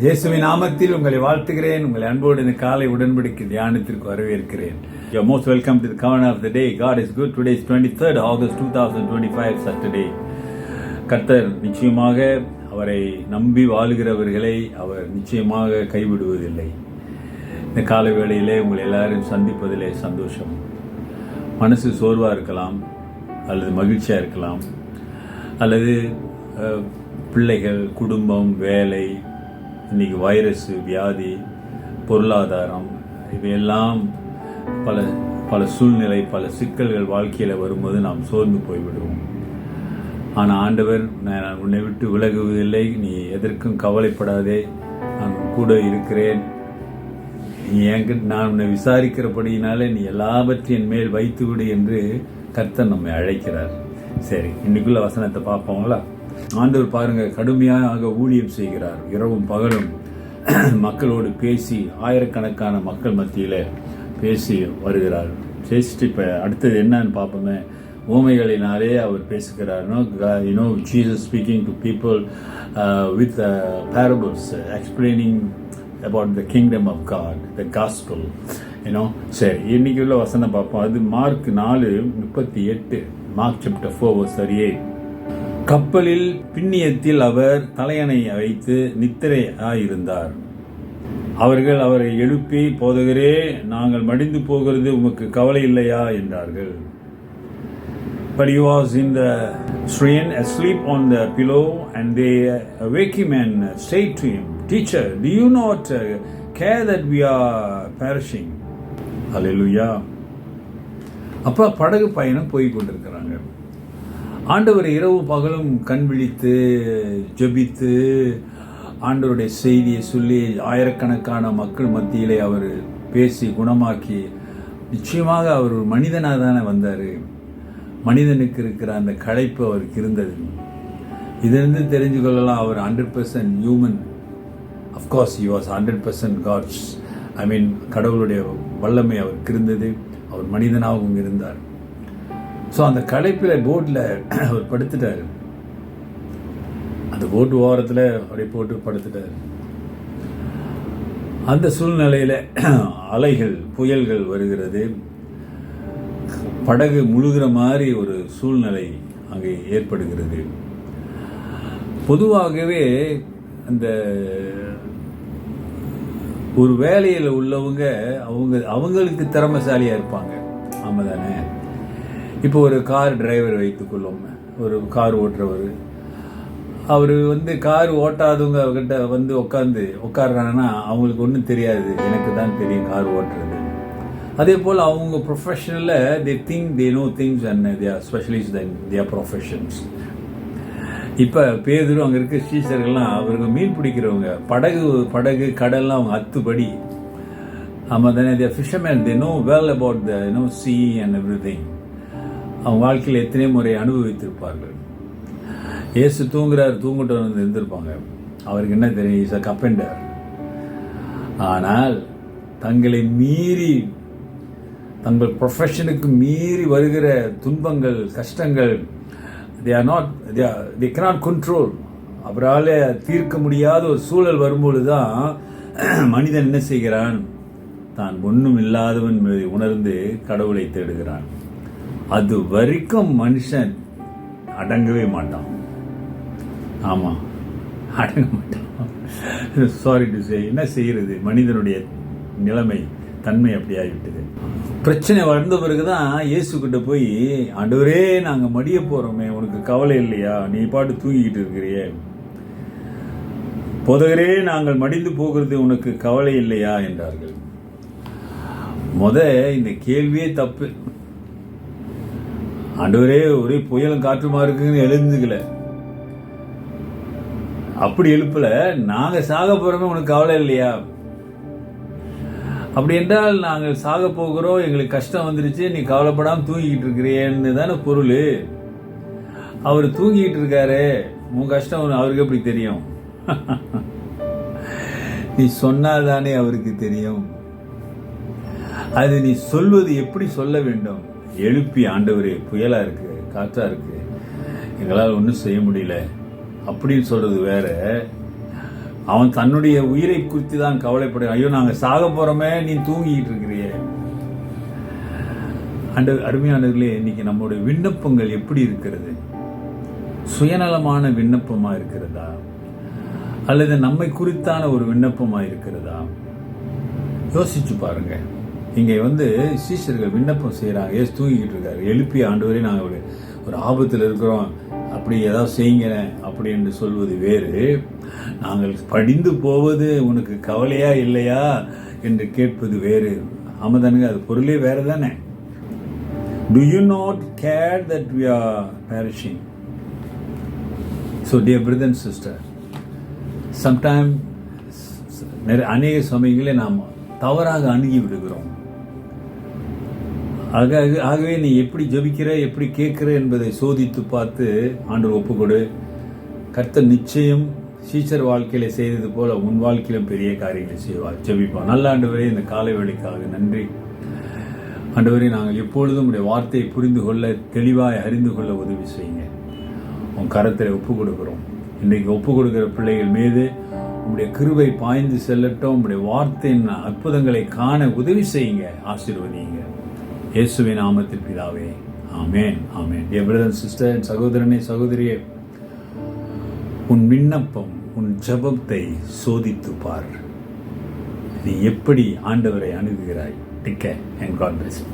இயேசுவின் நாமத்தில் உங்களை வாழ்த்துகிறேன். உங்களை அன்போடு இந்த காலை உடன்படிக்கை தியானத்திற்கு வரவேற்கிறேன். You are most welcome to the covenant of the day. God is good. Today is 23rd August 2025 Saturday. கர்த்தர் நிச்சயமாக அவரை நம்பி வாழுகிறவர்களை அவர் நிச்சயமாக கைவிடுவதில்லை. இந்த காலை வேளையிலே உங்களை எல்லாரும் சந்திப்பதிலே சந்தோஷம். மனசு சோர்வாக இருக்கலாம், அல்லது மகிழ்ச்சியாக இருக்கலாம், அல்லது பிள்ளைகள், குடும்பம், வேலை, இன்றைக்கி வைரஸு, வியாதி, பொருளாதாரம், இவையெல்லாம் பல சூழ்நிலை, பல சிக்கல்கள் வாழ்க்கையில் வரும்போது நாம் சோர்ந்து போய்விடுவோம். ஆனால் ஆண்டவர், நான் உன்னை விட்டு விலகுவதில்லை, நீ எதற்கும் கவலைப்படாதே, நான் கூட இருக்கிறேன், நீ நான் உன்னை விசாரிக்கிறபடியினாலே நீ எல்லாவற்றையும் மேல் வைத்து விடு என்று கர்த்தர் நம்மை அழைக்கிறார். சரி, இன்னைக்குள்ள வசனத்தை பார்ப்போங்களா? ஆண்டவர் பாருங்க, கடுமையாக ஊழியம் செய்கிறார். இரவும் பகலும் மக்களோடு பேசி, ஆயிரக்கணக்கான மக்கள் மத்தியில் பேசி வருகிறார். பேசிட்டு இப்போ அடுத்தது என்னன்னு பார்ப்போமே. ஊமைகளினாலே அவர் பேசுகிறார். Jesus speaking to people with parables, explaining about the kingdom of God, the gospel. சரி, இன்னைக்கு உள்ள வசனம் பார்ப்போம். அது மார்க் 4:38, மார்க் chapter 4 verse 38. கப்பலில் பின்னியத்தில் அவர் தலையணை வைத்து நித்திரையாயிருந்தார். அவர்கள் அவரை எழுப்பி, போதகரே, நாங்கள் மடிந்து போகிறது உமக்கு கவலை இல்லையா என்றார்கள். But he was in the strain, asleep on the pillow, and they awake him and say to him, Teacher, do you not care that we are perishing? Hallelujah. அப்போ படகு பயணம் போய் கொண்டிருக்கிறாங்க. ஆண்டவர் இரவு பகலும் கண் விழித்து ஜெபித்து ஆண்டவருடைய செய்தியை சொல்லி ஆயிரக்கணக்கான மக்கள் மத்தியிலே அவர் பேசி குணமாக்கி, நிச்சயமாக அவர் ஒரு மனிதனாக தானே வந்தார். மனிதனுக்கு இருக்கிற அந்த களைப்பு அவருக்கு இருந்தது. இதிலிருந்து தெரிஞ்சு கொள்ளலாம், அவர் 100% human. Of course he was 100% god's. கடவுளுடைய வல்லமை அவருக்கு இருந்தது. அவர் மனிதனாகவும் இருந்தார். ஸோ அந்த களைப்பில் போட்டில் அவர் படுத்துட்டார். அந்த போட்டு ஓரத்தில் அப்படியே போட்டு படுத்துட்டார். அந்த சூழ்நிலையில் அலைகள், புயல்கள் வருகிறது. படகு முழுகிற மாதிரி ஒரு சூழ்நிலை அங்கே ஏற்படுகிறது. பொதுவாகவே அந்த ஒரு வேலையில் உள்ளவங்க அவங்களுக்கு திறமைசாலியாக இருப்பாங்க. ஆமாம் தானே? இப்போ ஒரு கார் டிரைவர் வைத்துக்கொள்ளும், ஒரு கார் ஓட்டுறவர், அவர் கார் ஓட்டாதவங்க அவர்கிட்ட உட்காடுறாங்கன்னா அவங்களுக்கு ஒன்றும் தெரியாது. எனக்கு தான் தெரியும் கார் ஓட்டுறது. அதே போல் அவங்க ப்ரொஃபஷனலில் they think they know things and they are specialists in their professions. இப்போ பேதுரு, அங்கே இருக்க ஸ்ரீசர்கள்லாம் அவருக்கு மீன் பிடிக்கிறவங்க, படகு கடல்லாம் அவங்க அத்துப்படி. ஆமாம் தானே? they are fishermen, they know well about the sea and everything. அவங்க வாழ்க்கையில் எத்தனை முறை அனுபவித்திருப்பார்கள். இயேசு தூங்குறார், தூங்கிட்டு இருந்திருப்பாங்க. அவருக்கு என்ன தெரியும்? Is a carpenter. ஆனால் தங்களை மீறி, தங்கள் ப்ரொஃபஷனுக்கு மீறி வருகிற துன்பங்கள், கஷ்டங்கள், they cannot control. அவரால் தீர்க்க முடியாத ஒரு சூழல் வரும்பொழுது தான் மனிதன் என்ன செய்கிறான்? தான் ஒன்றும் இல்லாதவன் உணர்ந்து கடவுளை தேடுகிறான். அது வரைக்கும் மனுஷன் அடங்கவே மாட்டான். ஆமாம், அடங்க மாட்டான். சாரி டு சே, என்ன செய்கிறது? மனிதனுடைய நிலைமை, தன்மை அப்படி ஆகிவிட்டது. பிரச்சனை வந்த பிறகு தான் இயேசுக்கிட்ட போய், ஆண்டவரே, நாங்கள் மடிய போகிறோமே, உனக்கு கவலை இல்லையா? நீ பாட்டு தூங்கிக்கிட்டு இருக்கிறியே. போதகரே, நாங்கள் மடிந்து போகிறது உனக்கு கவலை இல்லையா என்றார்கள். இந்த கேள்வியே தப்பு. ஆண்டவரே, ஒரே புயலும் காற்றுமா இருக்குன்னு எழுந்துக்கல, அப்படி எழுப்பல. நாங்கள் சாக போறோமே, உனக்கு கவலை இல்லையா? அப்படி என்றால் நாங்கள் சாக போகிறோம், எங்களுக்கு கஷ்டம் வந்துருச்சு, நீ கவலைப்படாமல் தூங்கிக்கிட்டு இருக்கிறேன்னு தானே பொருள். அவர் தூங்கிக்கிட்டு இருக்காரு, உன் கஷ்டம் அவருக்கு எப்படி தெரியும்? நீ சொன்னால்தானே அவருக்கு தெரியும். அது நீ சொல்வது எப்படி சொல்ல வேண்டும்? எழுப்பி, ஆண்டவரே, புயலா இருக்கு, காற்றா இருக்கு, எங்களால் ஒன்றும் செய்ய முடியல அப்படின்னு சொல்றது வேற. அவன் தன்னுடைய உயிரை குறித்து தான் கவலைப்பட. ஐயோ நாங்கள் சாக போறோமே, நீ தூங்கிட்டு இருக்கிறியே. அருமையானவர்களே, இன்னைக்கு நம்முடைய விண்ணப்பங்கள் எப்படி இருக்கிறது? சுயநலமான விண்ணப்பமா இருக்கிறதா, அல்லது நம்மை குறித்தான ஒரு விண்ணப்பமா இருக்கிறதா? யோசிச்சு பாருங்க. இங்க சீஷர்கள் விண்ணப்பம் செய்யறாங்க. ஏசு தூங்கிக்கிட்டு இருக்காரு. எழுப்பி ஆண்டவரே, நாங்கள் ஒரு ஆபத்தில் இருக்கிறோம், அப்படி ஏதாவது செய்யுங்க அப்படி என்று சொல்வது வேறு, நாங்கள் படிந்து போவது உனக்கு கவலையா இல்லையா என்று கேட்பது வேறு. ஆமாதானுங்க, அது பொருளே வேற தானே. Do you not care that we are perishing? So dear brother and sister, sometimes அநேக சமயங்களில் நாம் தவறாக அணுகி விடுகிறோம். ஆகவே நீ எப்படி ஜெபிக்கிற, எப்படி கேட்கிற என்பதை சோதித்து பார்த்து ஆண்டவர் ஒப்புக்கொடு. கர்த்தர் நிச்சயம் சீஷர் வாழ்க்கையில செய்தது போல உன் வாழ்க்கையிலும் பெரிய காரியங்களை செய்வார். ஜெபிப்பான். நல்ல ஆண்டவரே, இந்த காலை வேளைக்காக நன்றி. ஆண்டவரே, நாங்கள் எப்பொழுதும் உடைய வார்த்தையை புரிந்து கொள்ள, தெளிவாய் அறிந்து கொள்ள உதவி செய்யுங்க. உன் கரத்தில் ஒப்பு கொடுக்கிறோம். இன்றைக்கு ஒப்பு கொடுக்கிற பிள்ளைகள் மீது உங்களுடைய கிருபை பாய்ந்து செல்லட்டும். உங்களுடைய வார்த்தையின் அற்புதங்களை காண உதவி செய்யுங்க, ஆசீர்வதிங்க. இயேசுவின் நாமத்தில் பிதாவே, ஆமென், ஆமென். Dear brother and sister, சகோதரனே சகோதரியே, உன் விண்ணப்பம், உன் ஜெபத்தை சோதித்து பார். நீ எப்படி ஆண்டவரை அணுகுகிறாய்? Take care and God bless you.